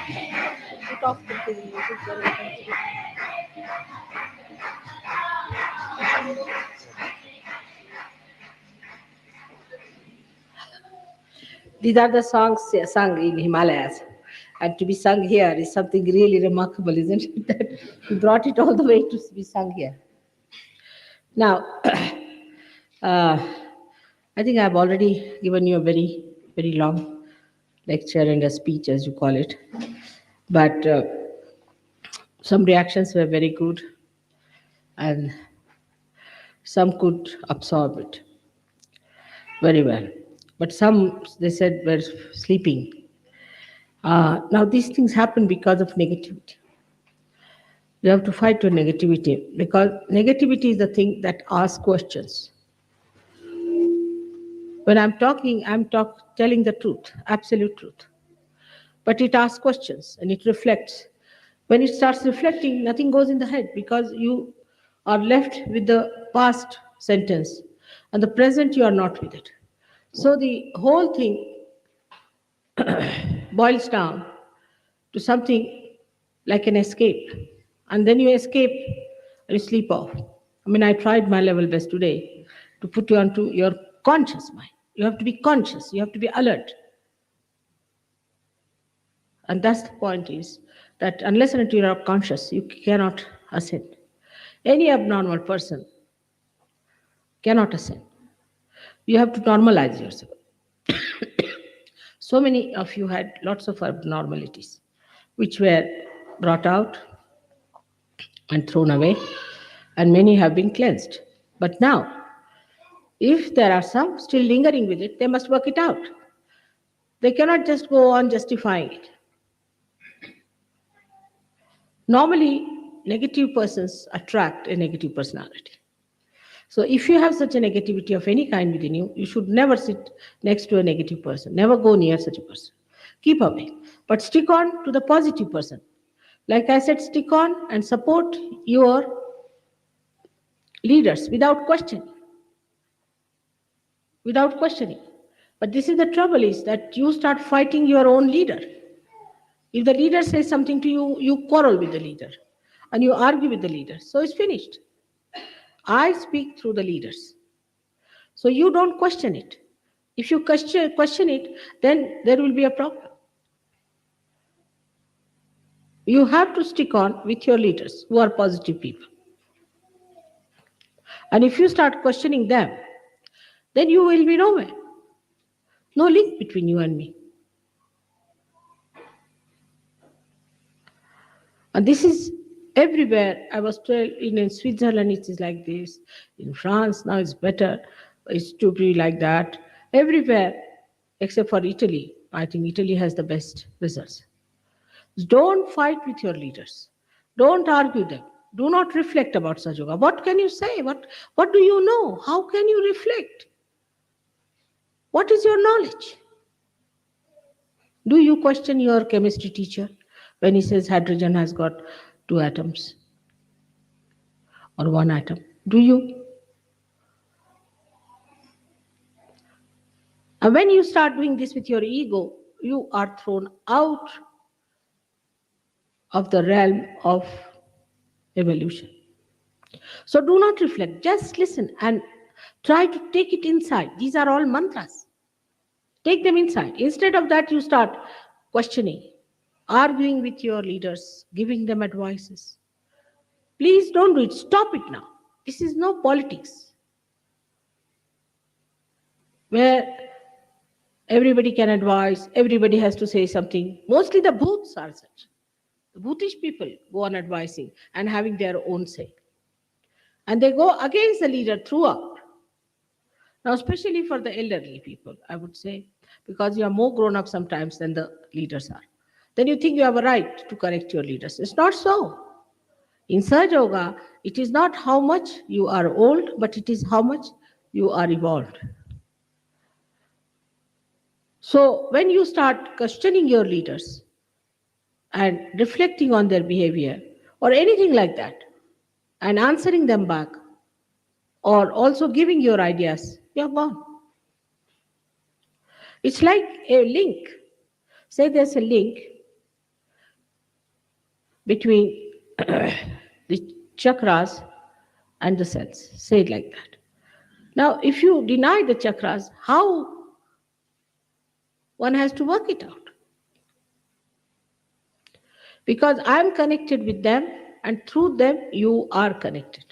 Put off the thing, it is very sensitive. These are the songs sung in Himalayas. And to be sung here is something really remarkable, isn't it? That we brought it all the way to be sung here. Now, uh, I think I've already given you a very, very long lecture and a speech, as you call it. But some reactions were very good, and some could absorb it very well. But some, they said, were sleeping. Now, these things happen because of negativity. You have to fight your negativity because negativity is the thing that asks questions. When I'm talking, telling the truth, absolute truth. But it asks questions and it reflects. When it starts reflecting, nothing goes in the head because you are left with the past sentence and the present you are not with it. So the whole thing boils down to something like an escape. And then you escape and you sleep off. I mean, I tried my level best today to put you onto your conscious mind. You have to be conscious, you have to be alert. And that's the point is that unless and until you are conscious, you cannot ascend. Any abnormal person cannot ascend. You have to normalize yourself. So many of you had lots of abnormalities, which were brought out and thrown away, and many have been cleansed. But now, if there are some still lingering with it, they must work it out. They cannot just go on justifying it. Normally, negative persons attract a negative personality. So if you have such a negativity of any kind within you, you should never sit next to a negative person. Never go near such a person. Keep away. But stick on to the positive person. Like I said, stick on and support your leaders without questioning. Without questioning. But this is the trouble is that you start fighting your own leader. If the leader says something to you, you quarrel with the leader and you argue with the leader. So it's finished. I speak through the leaders. So you don't question it. If you question it, then there will be a problem. You have to stick on with your leaders who are positive people. And if you start questioning them, then you will be nowhere. No link between you and me. And this is everywhere. I was told in Switzerland it is like this. In France now it's better. It's to be like that. Everywhere except for Italy. I think Italy has the best results. Don't fight with your leaders. Don't argue them. Do not reflect about Sajoga. What can you say? What do you know? How can you reflect? What is your knowledge? Do you question your chemistry teacher when he says hydrogen has got 2 atoms or 1 atom? Do you? And when you start doing this with your ego, you are thrown out of the realm of evolution. So do not reflect, just listen and try to take it inside. These are all mantras. Take them inside. Instead of that, you start questioning, arguing with your leaders, giving them advices. Please don't do it. Stop it now. This is no politics where everybody can advise, everybody has to say something. Mostly the bhoots are such. The bhutish people go on advising and having their own say. And they go against the leader throughout. Now, especially for the elderly people, I would say, because you are more grown up sometimes than the leaders are. Then you think you have a right to correct your leaders. It's not so. In Sahaja Yoga, it is not how much you are old, but it is how much you are evolved. So when you start questioning your leaders and reflecting on their behavior or anything like that, and answering them back, or also giving your ideas, you're gone. It's like a link. Say there's a link, between the chakras and the cells. Say it like that. Now, if you deny the chakras, how one has to work it out? Because I'm connected with them, and through them, you are connected.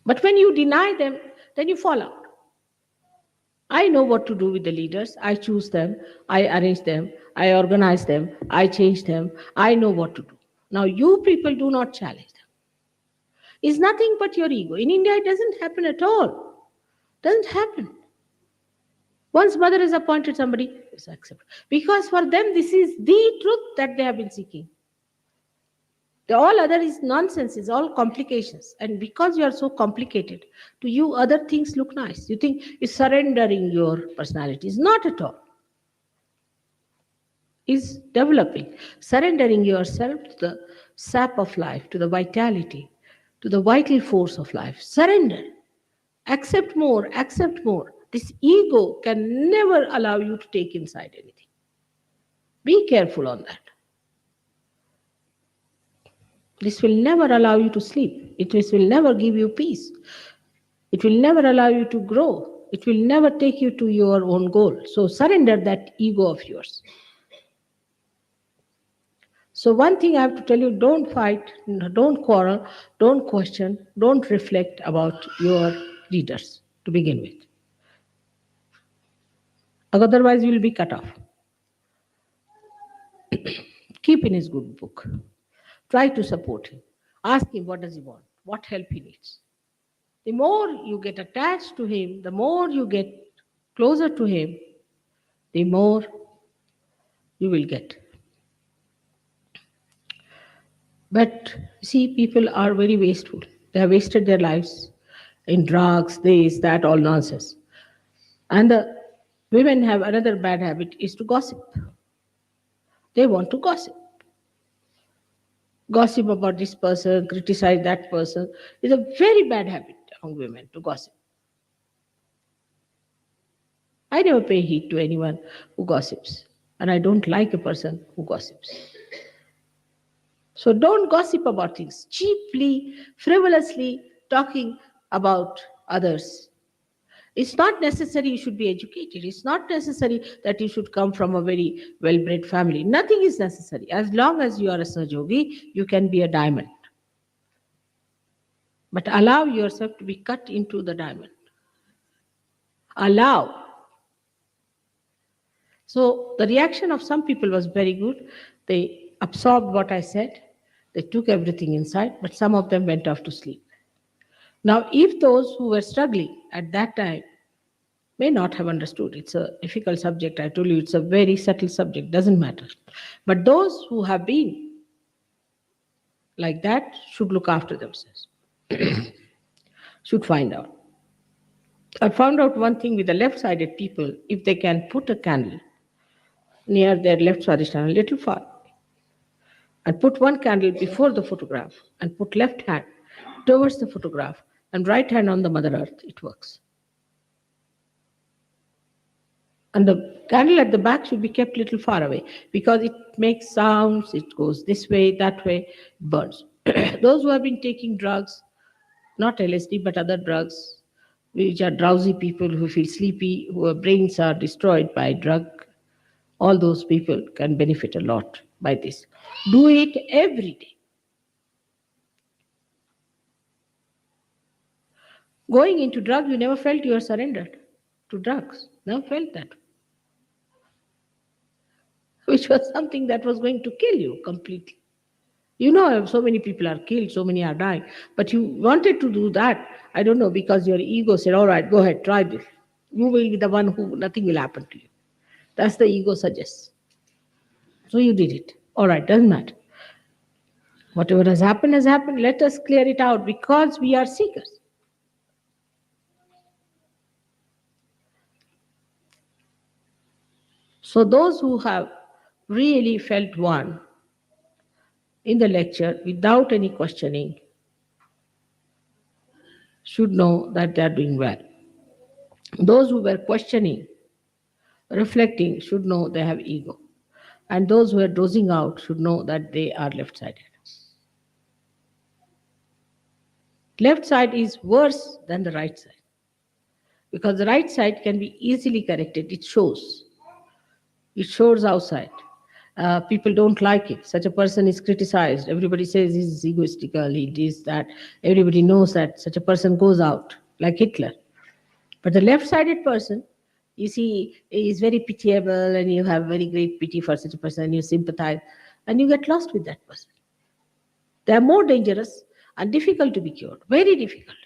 But when you deny them, then you fall out. I know what to do with the leaders. I choose them, I arrange them, I organize them, I change them. I know what to do. Now, you people do not challenge them. It's nothing but your ego. In India, it doesn't happen at all. Doesn't happen. Once mother has appointed somebody, is accepted. Because for them, this is the truth that they have been seeking. The all other is nonsense, is all complications. And because you are so complicated, to you, other things look nice. You think it's surrendering your personality. It's not at all. Is developing, surrendering yourself to the sap of life, to the vitality, to the vital force of life. Surrender. Accept more, accept more. This ego can never allow you to take inside anything. Be careful on that. This will never allow you to sleep. It will never give you peace. It will never allow you to grow. It will never take you to your own goal. So surrender that ego of yours. So one thing I have to tell you, don't fight, don't quarrel, don't question, don't reflect about your leaders to begin with. Otherwise, you will be cut off. Keep in his good book. Try to support him. Ask him what does he want, what help he needs. The more you get attached to him, the more you get closer to him, the more you will get. But see, people are very wasteful. They have wasted their lives in drugs, this, that, all nonsense. And the women have another bad habit is to gossip. They want to gossip. Gossip about this person, criticize that person is a very bad habit among women to gossip. I never pay heed to anyone who gossips, and I don't like a person who gossips. So don't gossip about things cheaply, frivolously talking about others. It's not necessary you should be educated. It's not necessary that you should come from a very well-bred family. Nothing is necessary. As long as you are a Sahajogi, you can be a diamond. But allow yourself to be cut into the diamond. Allow. So the reaction of some people was very good. They absorbed what I said. They took everything inside, but some of them went off to sleep. Now, if those who were struggling at that time may not have understood, it's a difficult subject. I told you it's a very subtle subject, doesn't matter. But those who have been like that should look after themselves, should find out. I found out one thing with the left-sided people, if they can put a candle near their left Swadhisthana, a little far, and put one candle before the photograph and put left hand towards the photograph and right hand on the Mother Earth, it works. And the candle at the back should be kept a little far away because it makes sounds, it goes this way, that way, burns. Those who have been taking drugs, not LSD, but other drugs, which are drowsy people who feel sleepy, whose brains are destroyed by drug, all those people can benefit a lot by this. Do it every day. Going into drugs, you never felt you were surrendered to drugs. Never felt that. Which was something that was going to kill you completely. You know, so many people are killed, so many are dying. But you wanted to do that, I don't know, because your ego said, all right, go ahead, try this. You will be the one who, nothing will happen to you. That's the ego suggests. So you did it. All right, doesn't matter. Whatever has happened, let us clear it out because we are seekers. So those who have really felt one in the lecture without any questioning should know that they are doing well. Those who were questioning, reflecting, should know they have ego. And those who are dozing out should know that they are left sided. Left side is worse than the right side because the right side can be easily corrected. It shows outside. People don't like it. Such a person is criticized. Everybody says he's egoistical, he is that. Everybody knows that such a person goes out, like Hitler. But the left sided person, you see, is very pitiable, and you have very great pity for such a person, you sympathize, and you get lost with that person. They are more dangerous and difficult to be cured, very difficult.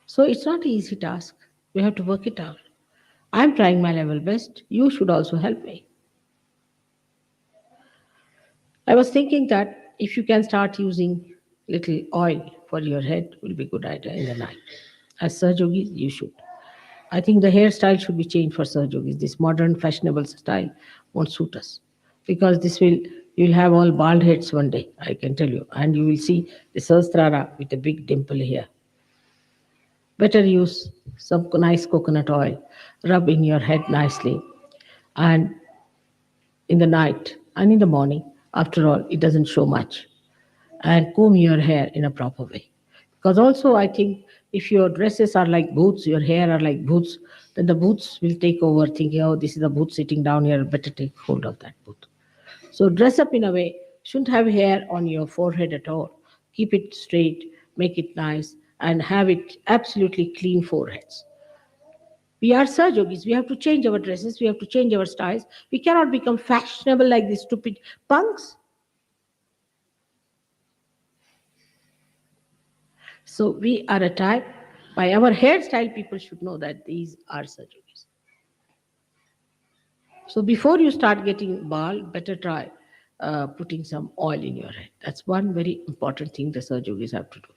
So it's not an easy task. We have to work it out. I'm trying my level best. You should also help me. I was thinking that if you can start using little oil for your head, will be a good idea in the night. As Sahajogis, you should. I think the hairstyle should be changed for Sahajogis. This modern fashionable style won't suit us because you'll have all bald heads one day. I can tell you, and you will see the Sahasrara with a big dimple here. Better use some nice coconut oil, rub in your head nicely, and in the night and in the morning. After all, it doesn't show much. And comb your hair in a proper way. Because also, I think if your dresses are like boots, your hair are like boots, then the boots will take over, thinking, oh, this is a boot sitting down here, better take hold of that boot. So dress up in a way, shouldn't have hair on your forehead at all. Keep it straight, make it nice, and have it absolutely clean foreheads. We are Sahajogis. We have to change our dresses. We have to change our styles. We cannot become fashionable like these stupid punks. So we are a type. By our hairstyle, people should know that these are Sahajogis. So before you start getting bald, better try putting some oil in your head. That's one very important thing the Sahajogis have to do.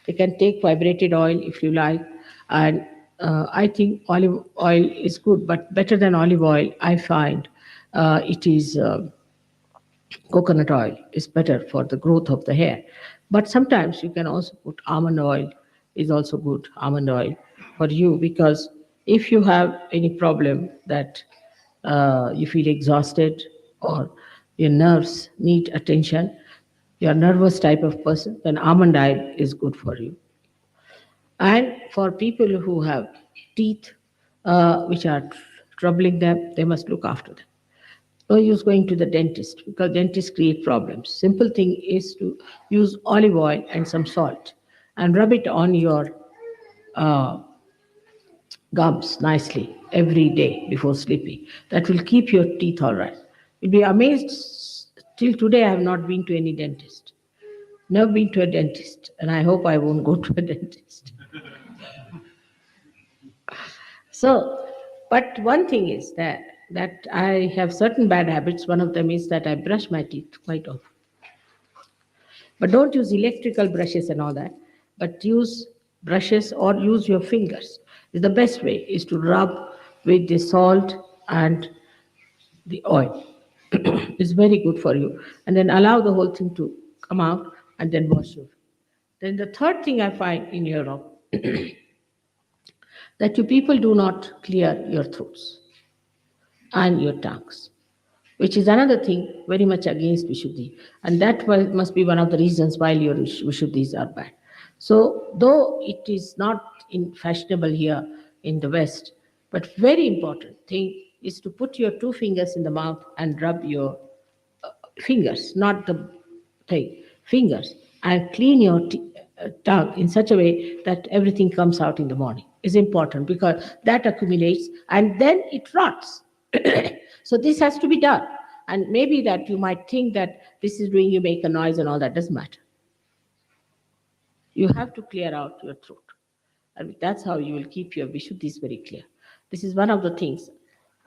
You can take vibrated oil if you like, and I think olive oil is good, but better than olive oil, I find it is coconut oil is better for the growth of the hair. But sometimes you can also put almond oil is also good, almond oil for you, because if you have any problem that you feel exhausted or your nerves need attention, you're a nervous type of person, then almond oil is good for you. And for people who have teeth which are troubling them, they must look after them. No use going to the dentist because dentists create problems. Simple thing is to use olive oil and some salt and rub it on your uh, gums nicely every day before sleeping. That will keep your teeth all right. You'll be amazed. Till today, I have not been to any dentist. Never been to a dentist, and I hope I won't go to a dentist. So, but one thing is that I have certain bad habits. One of them is that I brush my teeth quite often. But don't use electrical brushes and all that. But use brushes or use your fingers. The best way is to rub with the salt and the oil. It's very good for you. And then allow the whole thing to come out and then wash your. Then the third thing I find in Europe that you people do not clear your throats and your tongues, which is another thing very much against Vishuddhi. And that must be one of the reasons why your Vishuddhis are bad. So, though it is not in fashionable here in the West, but very important thing is to put your two fingers in the mouth and rub your fingers, not the thing, fingers, and clean your tongue in such a way that everything comes out in the morning is important because that accumulates and then it rots. So this has to be done. And maybe that you might think that this is doing you make a noise and all that doesn't matter. You have to clear out your throat. And that's how you will keep your Vishuddhis very clear. This is one of the things.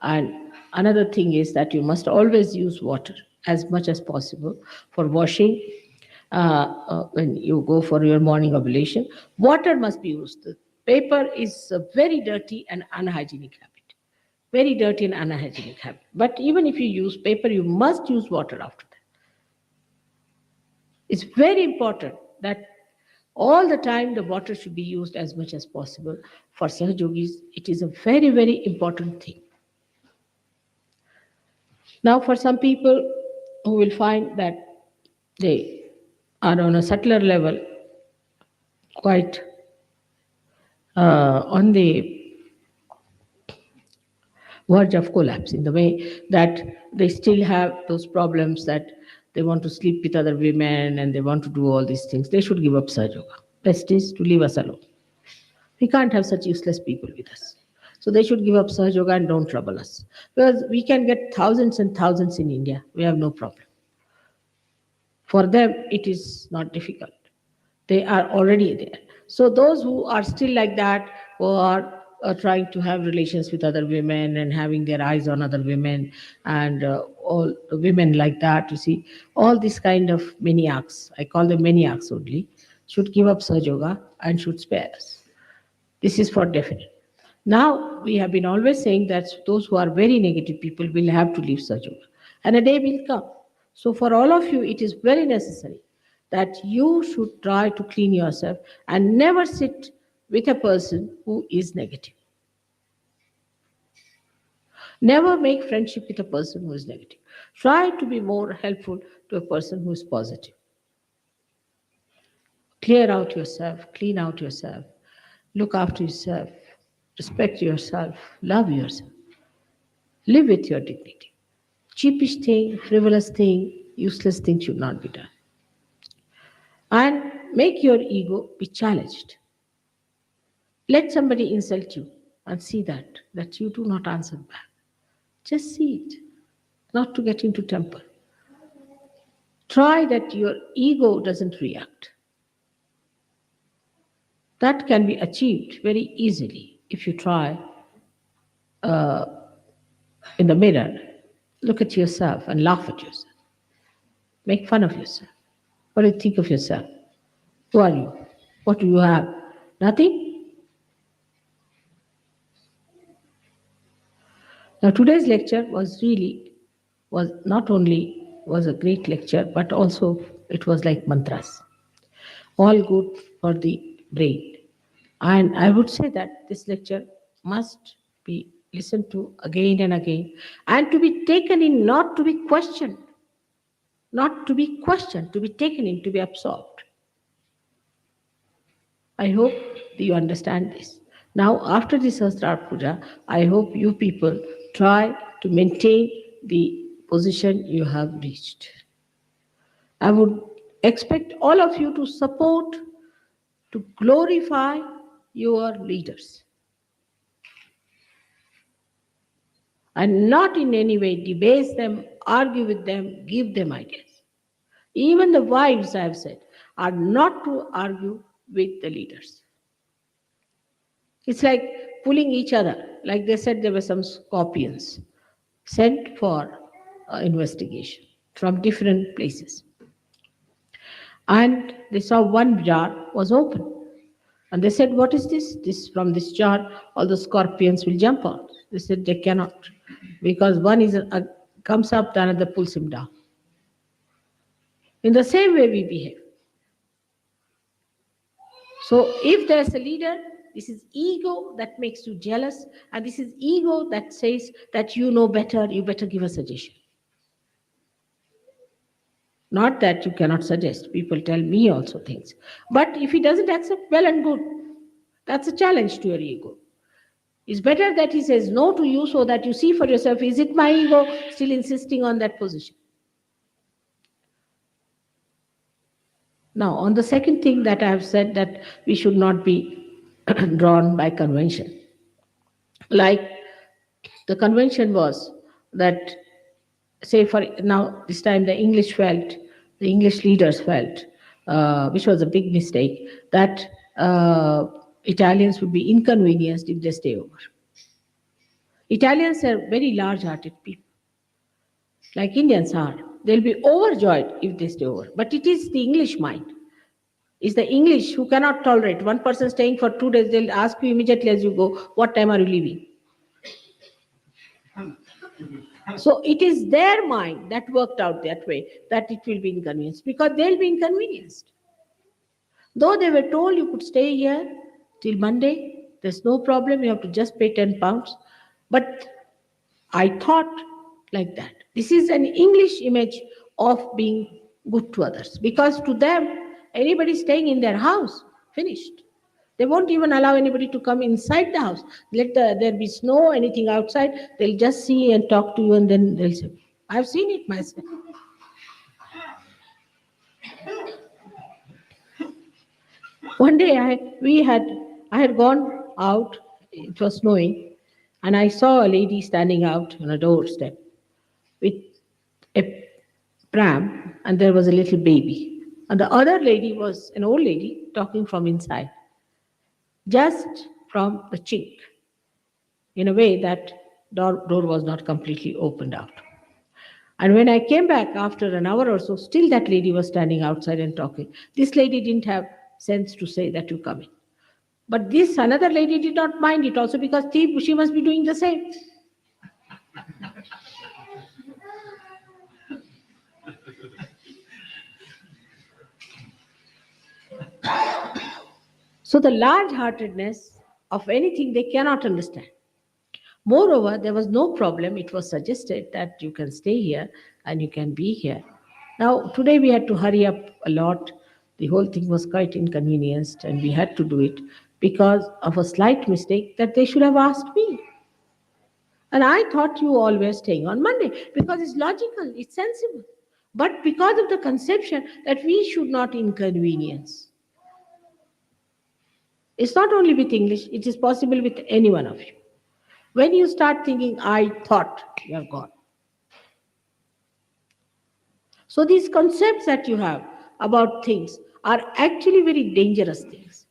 And another thing is that you must always use water as much as possible for washing. When you go for your morning ablution, water must be used. The paper is a very dirty and unhygienic habit. Very dirty and unhygienic habit. But even if you use paper, you must use water after that. It's very important that all the time the water should be used as much as possible. For Sahajogis, it is a very, very important thing. Now, for some people who will find that they are on a subtler level quite on the verge of collapse, in the way that they still have those problems that they want to sleep with other women and they want to do all these things, they should give up Sahaja Yoga. Best is to leave us alone. We can't have such useless people with us. So they should give up Sahaja Yoga and don't trouble us. Because we can get thousands and thousands in India. We have no problem. For them, it is not difficult. They are already there. So those who are still like that, who are trying to have relations with other women and having their eyes on other women and all the women like that, you see, all these kind of maniacs, I call them maniacs only, should give up Sahaja Yoga and should spare us. This is for definite. Now, we have been always saying that those who are very negative people will have to leave Sahaja Yoga. And a day will come. So, for all of you, it is very necessary that you should try to clean yourself and never sit with a person who is negative. Never make friendship with a person who is negative. Try to be more helpful to a person who is positive. Clear out yourself, clean out yourself, look after yourself, respect yourself, love yourself, live with your dignity. Cheapish thing, frivolous thing, useless thing should not be done. And make your ego be challenged. Let somebody insult you and see that you do not answer back. Just see it, not to get into temper. Try that your ego doesn't react. That can be achieved very easily if you try uh, in the mirror, look at yourself and laugh at yourself. Make fun of yourself. What do you think of yourself? Who are you? What do you have? Nothing? Now today's lecture was not only was a great lecture, but also it was like mantras. All good for the brain. And I would say that this lecture must be listened to again and again and to be taken in, not to be questioned, not to be questioned, to be taken in, to be absorbed. I hope that you understand this. Now, after the Sahasrara Puja, I hope you people try to maintain the position you have reached. I would expect all of you to support, to glorify your leaders, and not in any way debase them, argue with them, give them ideas. Even the wives, I have said, are not to argue with the leaders. It's like pulling each other. Like they said, there were some scorpions sent for investigation from different places. And they saw one jar was open. And they said, what is this? This from this jar, all the scorpions will jump out. They said they cannot, because one is comes up, the another pulls him down. In the same way we behave. So if there's a leader, this is ego that makes you jealous, and this is ego that says that you know better, you better give a suggestion. Not that you cannot suggest. People tell me also things. But if he doesn't accept, well and good. That's a challenge to your ego. It's better that he says no to you so that you see for yourself, is it my ego still insisting on that position? Now, on the second thing that I have said, that we should not be drawn by convention. Like the convention was that, say for now, this time the English leaders felt, which was a big mistake, that Italians would be inconvenienced if they stay over. Italians are very large-hearted people, like Indians are. They'll be overjoyed if they stay over. But it is the English mind. It's the English who cannot tolerate. One person staying for 2 days, they'll ask you immediately as you go, what time are you leaving? So it is their mind that worked out that way, that it will be inconvenienced, because they'll be inconvenienced. Though they were told you could stay here till Monday, there's no problem, you have to just pay £10. But I thought like that. This is an English image of being good to others, because to them, anybody staying in their house, finished. They won't even allow anybody to come inside the house. There be snow, anything outside, they'll just see and talk to you, and then they'll say, I've seen it myself. One day I had gone out, it was snowing, and I saw a lady standing out on a doorstep with a pram, and there was a little baby. And the other lady was an old lady talking from inside, just from the chink, in a way that door was not completely opened out. And when I came back after an hour or so, still that lady was standing outside and talking. This lady didn't have sense to say that you come in. But this another lady did not mind it also, because she must be doing the same. So the large heartedness of anything they cannot understand. Moreover, there was no problem. It was suggested that you can stay here and you can be here. Now, today we had to hurry up a lot. The whole thing was quite inconvenienced, and we had to do it because of a slight mistake that they should have asked me. And I thought you all were staying on Monday because it's logical, it's sensible. But because of the conception that we should not inconvenience. It's not only with English, it is possible with any one of you. When you start thinking, I thought, you are gone. So these concepts that you have about things are actually very dangerous things.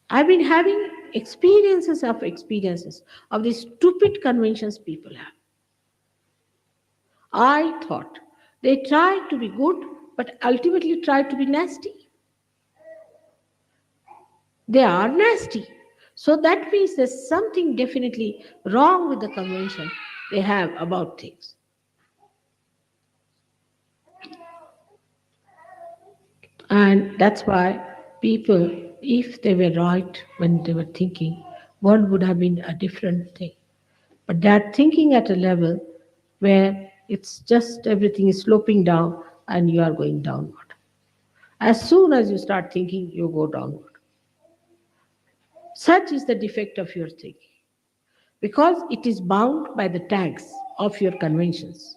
I've been having experiences of these stupid conventions people have. I thought they tried to be good, but ultimately tried to be nasty. They are nasty. So that means there's something definitely wrong with the convention they have about things. And that's why people, if they were right when they were thinking, world would have been a different thing. But they're thinking at a level where it's just everything is sloping down and you are going downward. As soon as you start thinking, you go downward. Such is the defect of your thinking, because it is bound by the tags of your conventions.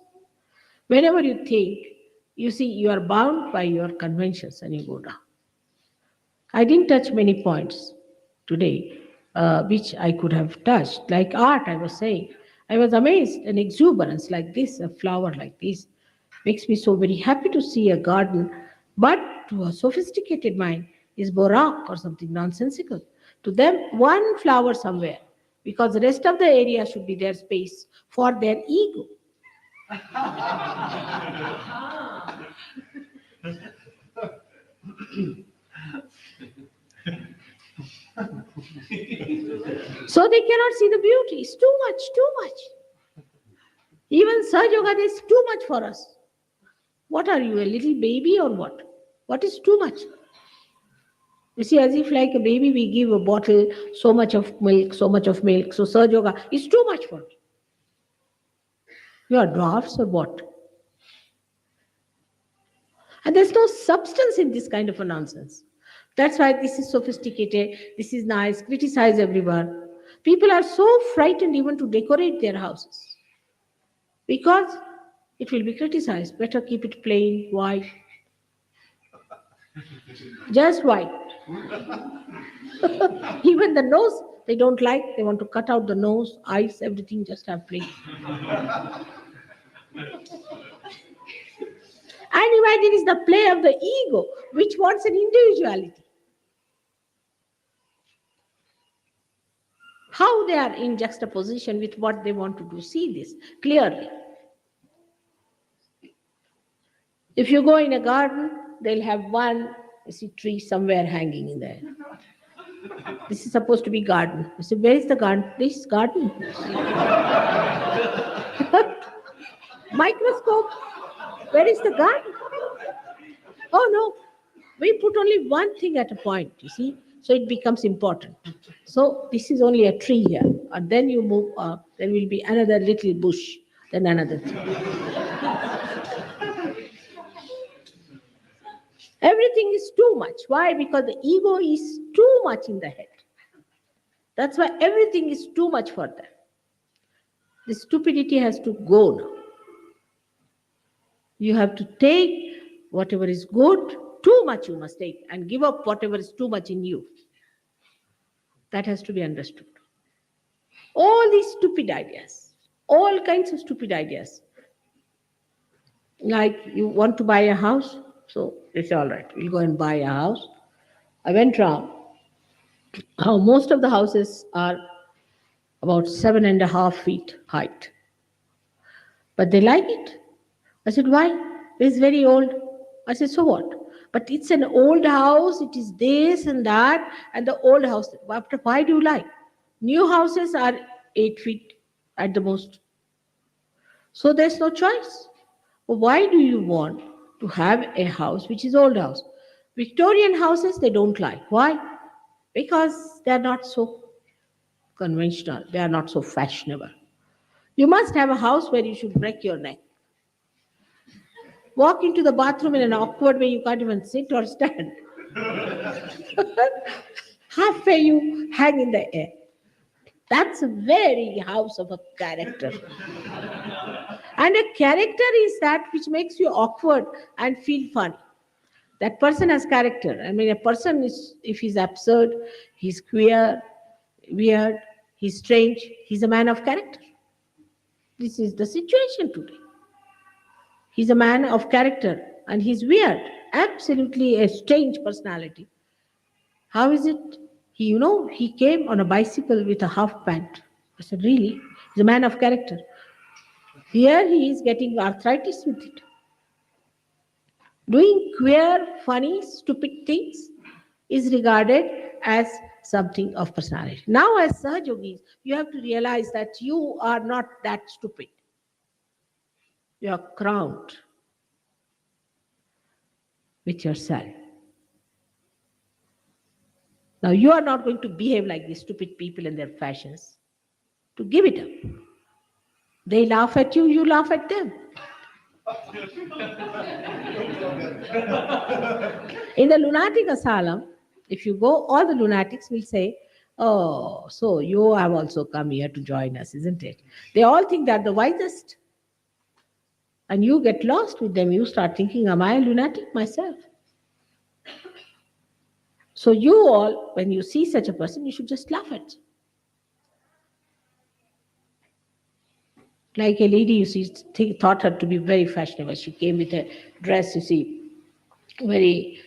Whenever you think, you see, you are bound by your conventions and you go down. I didn't touch many points today, which I could have touched. Like art, I was saying. I was amazed, an exuberance like this, a flower like this, makes me so very happy to see a garden. But to a sophisticated mind, is baroque or something nonsensical. To them, one flower somewhere, because the rest of the area should be their space for their ego. So they cannot see the beauty. It's too much, too much. Even Saj Yoga is too much for us. What are you, a little baby or what? What is too much? You see, as if like a baby, we give a bottle, so much of milk, so much of milk. So Saj Yoga is too much for me. You are dwarfs or what? And there's no substance in this kind of a nonsense. That's why this is sophisticated, this is nice, criticize everyone. People are so frightened even to decorate their houses because it will be criticized. Better keep it plain, white. Just white. Even the nose, they don't like, they want to cut out the nose, eyes, everything, just have plain. And imagine it's the play of the ego, which wants an individuality. How they are in juxtaposition with what they want to do. See this clearly. If you go in a garden, they'll have one tree somewhere hanging in there. This is supposed to be garden. You say, where is the garden? This garden. Microscope. Where is the garden? Oh no, we put only one thing at a point, you see. So it becomes important. So this is only a tree here. And then you move up, there will be another little bush, then another tree. Everything is too much. Why? Because the ego is too much in the head. That's why everything is too much for them. The stupidity has to go now. You have to take whatever is good, too much you must take, and give up whatever is too much in you. That has to be understood. All these stupid ideas, all kinds of stupid ideas. Like you want to buy a house, so it's all right, we'll go and buy a house. I went round. How most of the houses are about 7.5 feet height. But they like it. I said, why? It's very old. I said, so what? But it's an old house, it is this and that, and the old house. Why do you like? New houses are 8 feet at the most. So there's no choice. Why do you want to have a house which is old house? Victorian houses, they don't like. Why? Because they are not so conventional. They are not so fashionable. You must have a house where you should break your neck. Walk into the bathroom in an awkward way, you can't even sit or stand. Halfway you hang in the air. That's a very house of a character. And a character is that which makes you awkward and feel funny. That person has character. I mean, a person is, if he's absurd, he's queer, weird, he's strange, he's a man of character. This is the situation today. He's a man of character and he's weird, absolutely a strange personality. How is it? He came on a bicycle with a half pant. I said, really? He's a man of character. Here he is getting arthritis with it. Doing queer, funny, stupid things is regarded as something of personality. Now, as Sahajogis, you have to realize that you are not that stupid. You are crowned with yourself. Now, you are not going to behave like these stupid people in their fashions. To give it up. They laugh at you, you laugh at them. In the lunatic asylum, if you go, all the lunatics will say, oh, so you have also come here to join us, isn't it? They all think they're the wisest. And you get lost with them. You start thinking, am I a lunatic myself? So you all, when you see such a person, you should just laugh at. Like a lady, you see, thought her to be very fashionable. She came with a dress, you see, very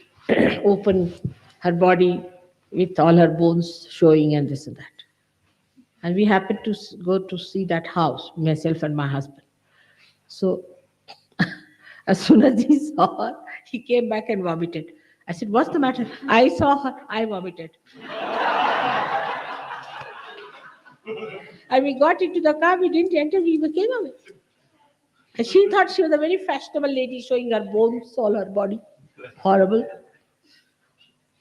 open, her body with all her bones showing and this and that. And we happened to go to see that house, myself and my husband. So as soon as he saw her, he came back and vomited. I said, what's the matter? I saw her, I vomited. And we got into the car, we didn't enter, we came away. And she thought she was a very fashionable lady showing her bones, all her body. Horrible.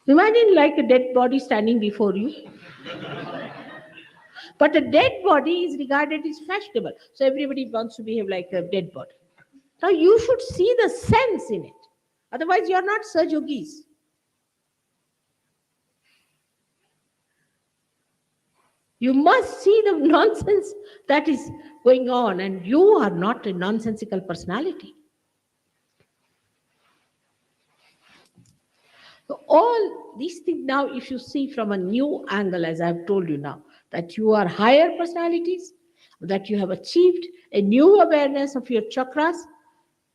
Imagine like a dead body standing before you. But a dead body is regarded as fashionable. So everybody wants to behave like a dead body. Now you should see the sense in it. Otherwise you are not Sahajogis. You must see the nonsense that is going on, and you are not a nonsensical personality. So all these things now, if you see from a new angle, as I have told you now, that you are higher personalities, that you have achieved a new awareness of your chakras,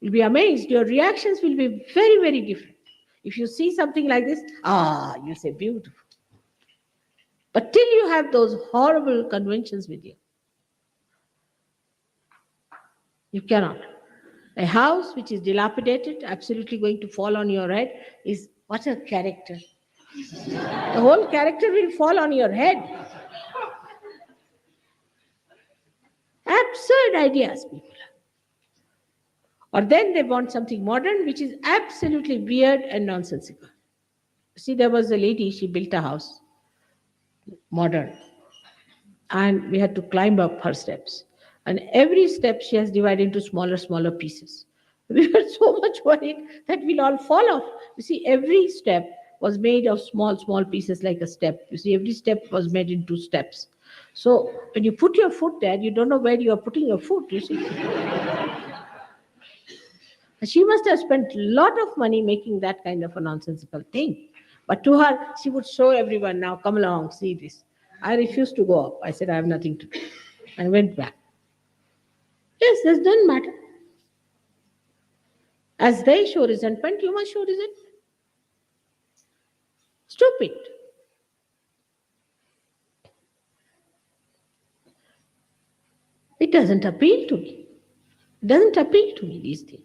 you'll be amazed. Your reactions will be very, very different. If you see something like this, you say beautiful. But till you have those horrible conventions with you, you cannot. A house which is dilapidated, absolutely going to fall on your head, is what a character. The whole character will fall on your head. Absurd ideas, people. Or then they want something modern, which is absolutely weird and nonsensical. See, there was a lady, she built a house, modern, and we had to climb up her steps. And every step she has divided into smaller, smaller pieces. We were so much worried that we'll all fall off. You see, every step was made of small, small pieces like a step. You see, every step was made into steps. So when you put your foot there, you don't know where you are putting your foot, you see. She must have spent a lot of money making that kind of a nonsensical thing. But to her, she would show everyone, now come along, see this. I refused to go up. I said, I have nothing to do. And went back. Yes, this doesn't matter. As they show resentment, you must show resentment. Stupid. It doesn't appeal to me. It doesn't appeal to me, these things.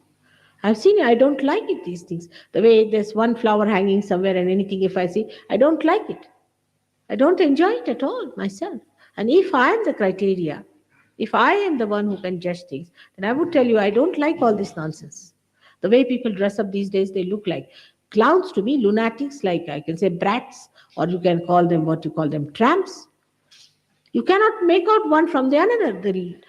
I've seen it, I don't like it, these things. The way there's one flower hanging somewhere and anything, if I see, I don't like it. I don't enjoy it at all myself. And if I am the criteria, if I am the one who can judge things, then I would tell you I don't like all this nonsense. The way people dress up these days, they look like clowns to me, lunatics, like I can say brats, or you can call them what you call them, tramps. You cannot make out one from the another. The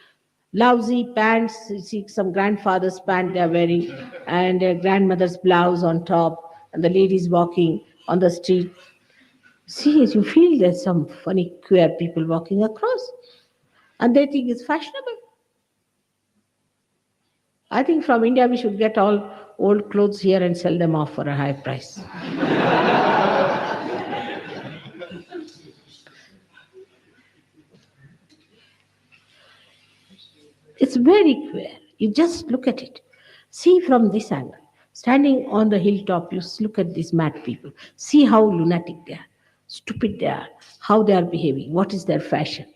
lousy pants, you see some grandfather's pant they are wearing, and a grandmother's blouse on top, and the ladies walking on the street. See, you feel there's some funny, queer people walking across, and they think it's fashionable. I think from India we should get all old clothes here and sell them off for a high price. It's very queer. You just look at it. See from this angle. Standing on the hilltop, you look at these mad people. See how lunatic they are, stupid they are, how they are behaving, what is their fashion.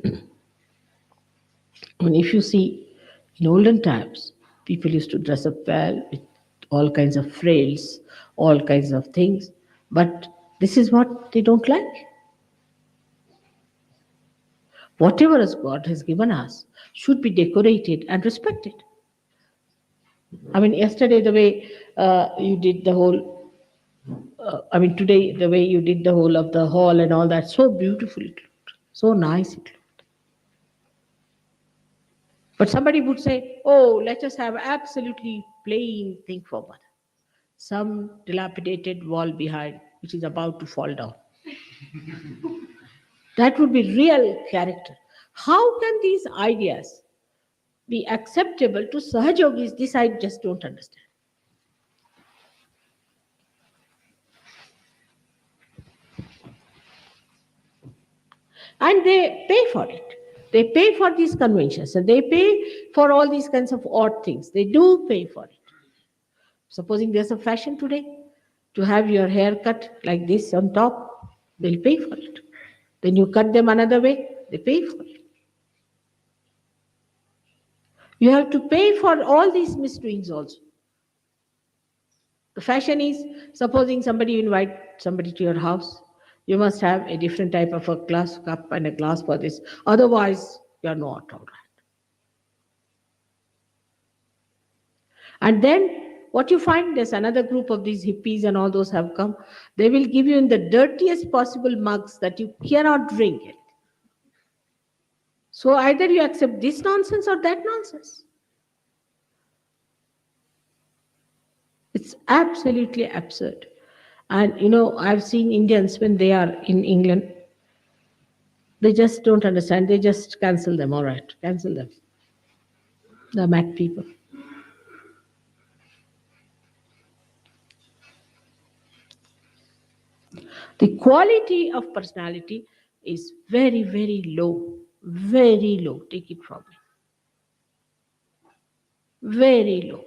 And if you see, in olden times, people used to dress up well with all kinds of frills, all kinds of things, but this is what they don't like. Whatever as God has given us should be decorated and respected. I mean, yesterday the way you did the whole, today the way you did the whole of the hall and all that, so beautiful it looked, so nice it looked. But somebody would say, oh, let us have absolutely plain thing for mother. Some dilapidated wall behind, which is about to fall down. That would be real character. How can these ideas be acceptable to Sahajogis? This I just don't understand. And they pay for it. They pay for these conventions and they pay for all these kinds of odd things. They do pay for it. Supposing there's a fashion today to have your hair cut like this on top, they'll pay for it. Then you cut them another way, they pay for it. You have to pay for all these misdoings also. The fashion is, supposing somebody you invite somebody to your house, you must have a different type of a glass cup and a glass for this. Otherwise, you're not all right. And then what you find, there's another group of these hippies and all those have come. They will give you in the dirtiest possible mugs that you cannot drink it. So either you accept this nonsense or that nonsense. It's absolutely absurd. And I've seen Indians when they are in England, they just don't understand. They just cancel them, all right, cancel them. The mad people. The quality of personality is very, very low. Very low. Take it from me. Very low.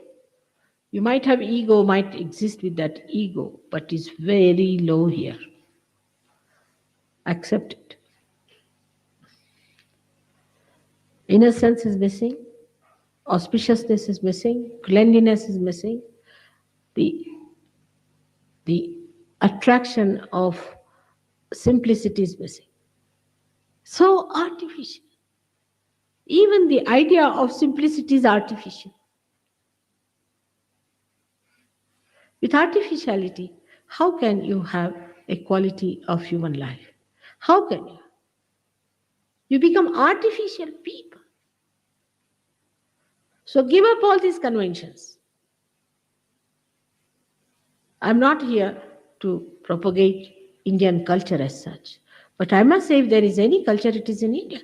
You might have ego, might exist with that ego, but it's very low here. Accept it. Innocence is missing. Auspiciousness is missing. Cleanliness is missing. The attraction of simplicity is missing. So artificial. Even the idea of simplicity is artificial. With artificiality, how can you have a quality of human life? How can you? You become artificial people. So give up all these conventions. I'm not here to propagate Indian culture as such. But I must say, if there is any culture, it is in India.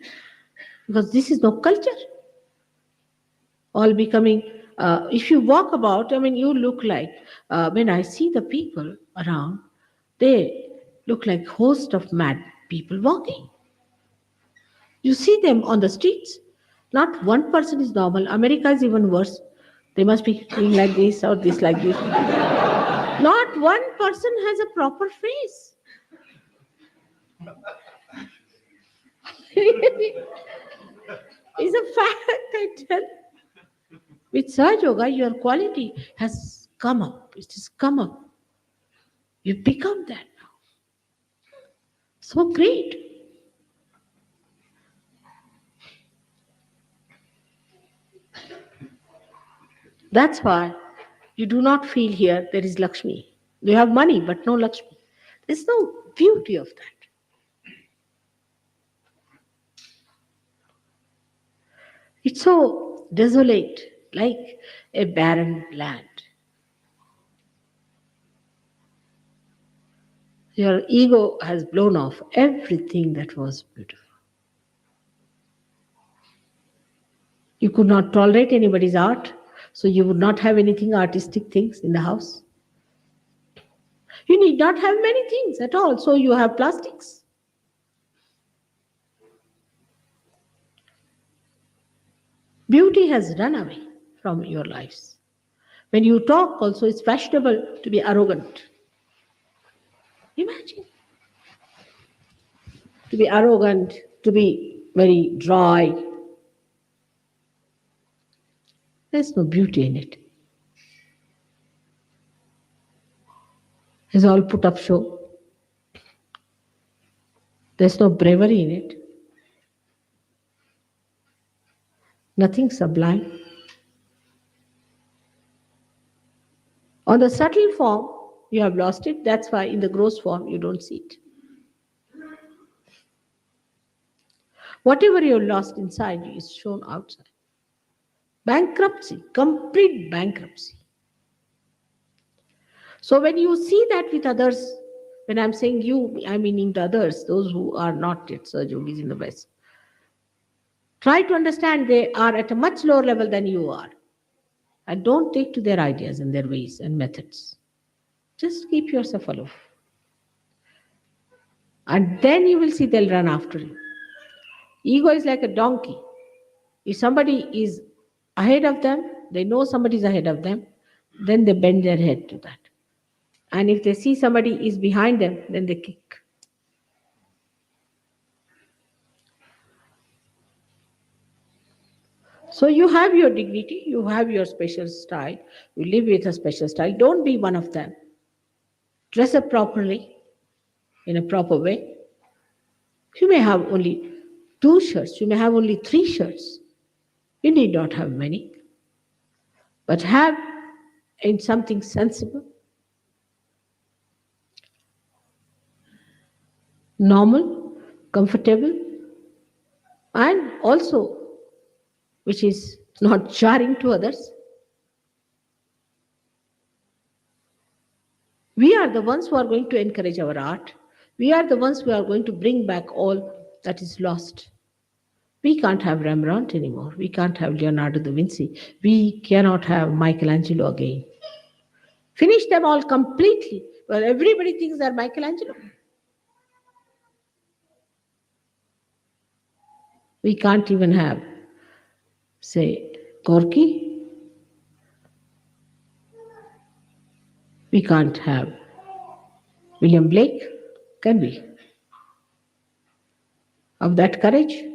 Because this is no culture. All becoming, if you walk about, I mean, you look like, when I see the people around, they look like host of mad people walking. You see them on the streets. Not one person is normal. America is even worse. They must be doing like this or this like this. Not one person has a proper face. It's a fact, I tell. With Saj Yoga, your quality has come up. It has come up. You become that now. So great. That's why you do not feel here there is Lakshmi. You have money, but no Lakshmi. There's no beauty of that. It's so desolate, like a barren land. Your ego has blown off everything that was beautiful. You could not tolerate anybody's art, so you would not have anything artistic things in the house. You need not have many things at all, so you have plastics. Beauty has run away from your lives. When you talk, also, it's fashionable to be arrogant. Imagine. To be arrogant, to be very dry. There's no beauty in it. It's all put up show. There's no bravery in it. Nothing sublime. On the subtle form, you have lost it. That's why in the gross form, you don't see it. Whatever you lost inside is shown outside. Bankruptcy, complete bankruptcy. So when you see that with others, when I'm saying you, I'm meaning the others, those who are not yet Saj Yogis in the West. Try to understand they are at a much lower level than you are. And don't take to their ideas and their ways and methods. Just keep yourself aloof. And then you will see they'll run after you. Ego is like a donkey. If somebody is ahead of them, they know somebody is ahead of them, then they bend their head to that. And if they see somebody is behind them, then they kick. So you have your dignity, you have your special style, you live with a special style. Don't be one of them. Dress up properly, in a proper way. You may have only 2 shirts, you may have only 3 shirts. You need not have many. But have in something sensible, normal, comfortable, and also which is not jarring to others. We are the ones who are going to encourage our art. We are the ones who are going to bring back all that is lost. We can't have Rembrandt anymore. We can't have Leonardo da Vinci. We cannot have Michelangelo again. Finish them all completely. Well, everybody thinks they're Michelangelo. We can't even have, say, Gorky. We can't have William Blake, can we? Of that courage?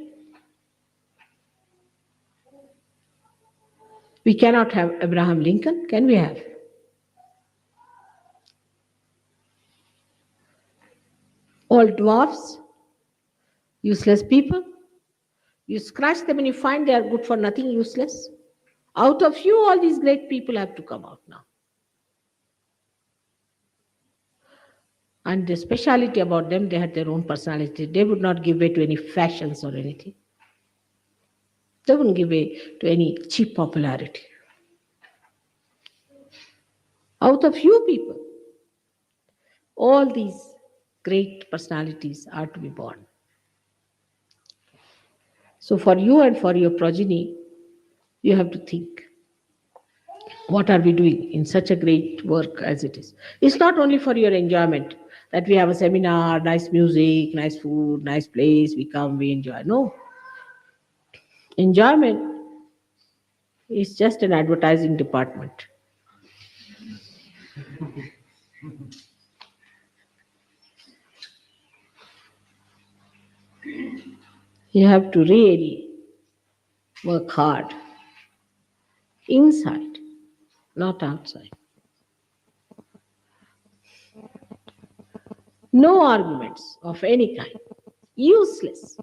We cannot have Abraham Lincoln, can we have? All dwarfs, useless people. You scratch them and you find they are good for nothing, useless. Out of you, all these great people have to come out now. And the speciality about them, they had their own personality. They would not give way to any fashions or anything. They wouldn't give way to any cheap popularity. Out of few people, all these great personalities are to be born. So for you and for your progeny, you have to think, what are we doing in such a great work as it is? It's not only for your enjoyment that we have a seminar, nice music, nice food, nice place, we come, we enjoy. No. Enjoyment is just an advertising department. You have to really work hard inside, not outside. No arguments of any kind. Useless.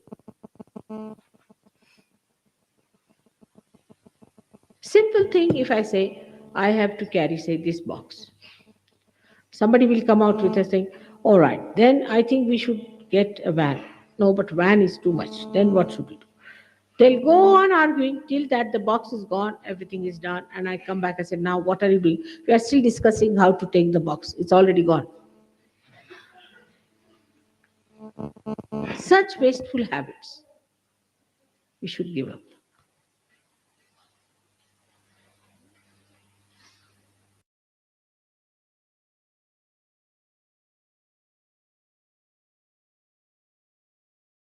Simple thing if I say, I have to carry, say, this box. Somebody will come out with a thing, all right, then I think we should get a van. No, but van is too much. Then what should we do? They'll go on arguing till that the box is gone, everything is done, and I come back and say, now what are you doing? We are still discussing how to take the box. It's already gone. Such wasteful habits we should give up.